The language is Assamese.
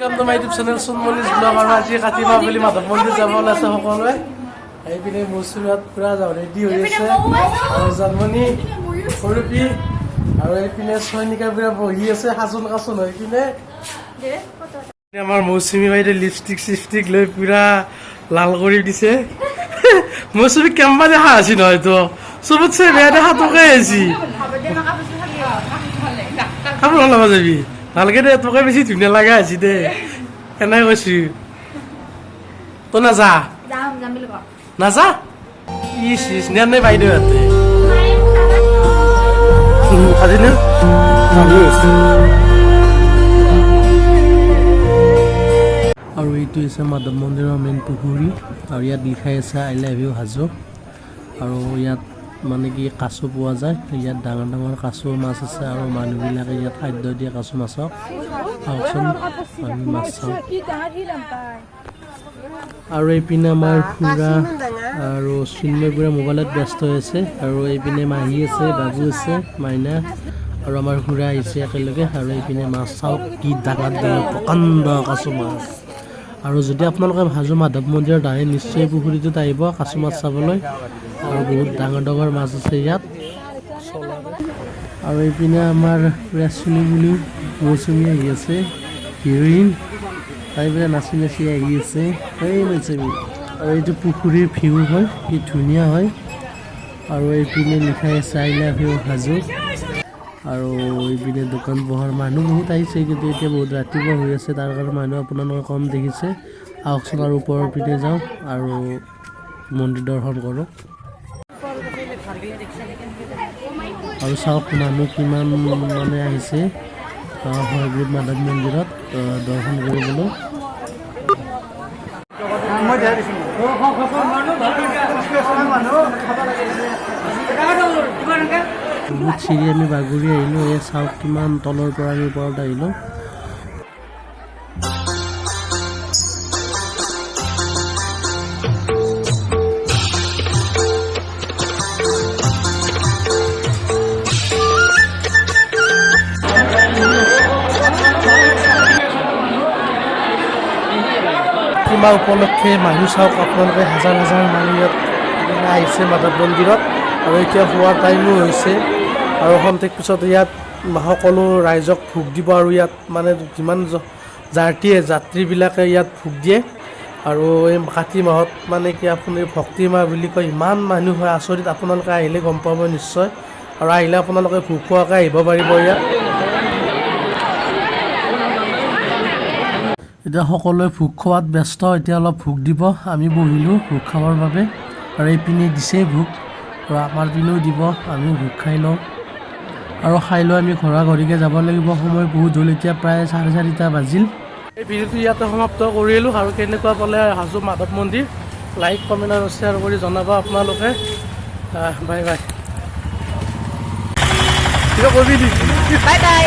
Welcome to my YouTube channel Sunmoni's Vlog আৰু আজি কাটিবা বুলি মাধৱ মন্দিৰ যাব ওলাইছে সকলোৱে এইপিনে মৌচুমীত পুৰা যাওঁ ৰেডি হৈ আছে আৰু জানমণি সৰুপি আৰু এইপিনে সৈনিকা পুৰা বহি আছে সাজোন কাচোন হৈ কিনে আমাৰ মৌচুমী বাইদেউ লিপষ্টিক লৈ পুৰা লাল কৰি দিছে মৌচুমী কেম্বা দেখা আছি নহয়তো চবতছে বেয়া দেখা তোকে আছি কাপোৰ ল'ব যাবি ভালকে দে তোকে বেছি ধুনীয়া লগা আছে দে কেনেকৈ কৈছো তই নাযা নাযা ইচ নিয়া নাই বাইদেউহঁতে আজি না আৰু এইটো হৈছে মাধৱ মন্দিৰৰ মেইন পুখুৰী আৰু ইয়াত লিখাই আছে আই লাভ ইউ হাজো আৰু ইয়াত মানে কি কাছু পোৱা যায় ইয়াত ডাঙৰ ডাঙৰ কাছু মাছ আছে আৰু মানুহবিলাকে ইয়াত খাদ্য দিয়ে কাছু মাছক আহকচোন আমি মাছ চাওঁ আৰু এইপিনে আমাৰ খুৰা আৰু চিন্ময় পুৰা মোবাইলত ব্যস্ত হৈ আছে আৰু এইপিনে মাহী আছে বাবু আছে মাইনা আৰু আমাৰ খুৰা আহিছে একেলগে আৰু এইপিনে মাছ চাওক কি ডাঙৰ ডাঙৰ প্ৰকাণ্ড কাছু মাছ আৰু যদি আপোনালোকে হাজো মাধৱ মন্দিৰত আহে নিশ্চয় পুখুৰীটোত আহিব কাছু মাছ চাবলৈ আৰু বহুত ডাঙৰ ডাঙৰ মাছ আছে ইয়াত আৰু এইপিনে আমাৰ ৰেচুলি বুলি মৌচুমী আহি আছে হিৰইন তাই পিনে নাচি নাচি আহি আছে এই মৌচুমী আৰু এইটো পুখুৰীৰ ভিউ হয় কি ধুনীয়া হয় আৰু এইপিনে লিখাই আছে আই লাভ ইউ হাজো আৰু এইপিনে দোকান পোহাৰ মানুহ বহুত আহিছে কিন্তু এতিয়া বহুত ৰাতিপুৱা হৈ আছে তাৰ কাৰণে মানুহ আপোনালোকে কম দেখিছে আহকচোন আৰু ওপৰৰ পিনে যাওঁ আৰু মন্দিৰ দৰ্শন কৰোঁ আৰু চাওক মানুহ কিমান মানে আহিছে হয়গ্ৰীৱ মাধৱ মন্দিৰত দৰ্শন কৰিবলৈ বহুত চিৰি আমি বাগৰি আহিলোঁ এই চাওক কিমান তলৰ পৰা আমি ওপৰত আহিলোঁ সীমা উপলক্ষে মানুহ চাওক আপোনালোকে হাজাৰ হাজাৰ মানুহ ইয়াত আহিছে মাধৱ মন্দিৰত আৰু এতিয়া হোৱাৰ টাইমো হৈছে আৰু সন্তেক পিছত ইয়াত সকলো ৰাইজক ভোগ দিব আৰু ইয়াত মানে যিমান যাত্ৰীবিলাকে ইয়াত ভোগ দিয়ে আৰু এই কাতি মাহত মানে কি আপুনি ভক্তি মাহ বুলি কয় ইমান মানুহ হয় আচৰিত আপোনালোকে আহিলে গম পাব নিশ্চয় আৰু আহিলে আপোনালোকে ভোগ খোৱাকৈ আহিব পাৰিব ইয়াত এতিয়া সকলোৱে ভোগ খোৱাত ব্যস্ত এতিয়া অলপ ভোগ দিব আমি বহিলোঁ ভোগ খাবৰ বাবে আৰু এইপিনে দিছে ভোগ আৰু আমাৰ পিনেও দিব আমিও ভোগ খাই লওঁ আৰু খাই লৈ আমি ঘৰা ঘৰিকৈ যাব লাগিব সময় বহুত হ'ল এতিয়া প্ৰায় 4:30 বাজিল এই ভিডিঅ'টো ইয়াতে সমাপ্ত কৰিলোঁ আৰু কেনেকুৱা পালে হাজো মাধৱ মন্দিৰ লাইক কমেণ্ট আৰু শ্বেয়াৰ কৰি জনাব আপোনালোকে বাই বাই কিবা কবি নেকি বাই বাই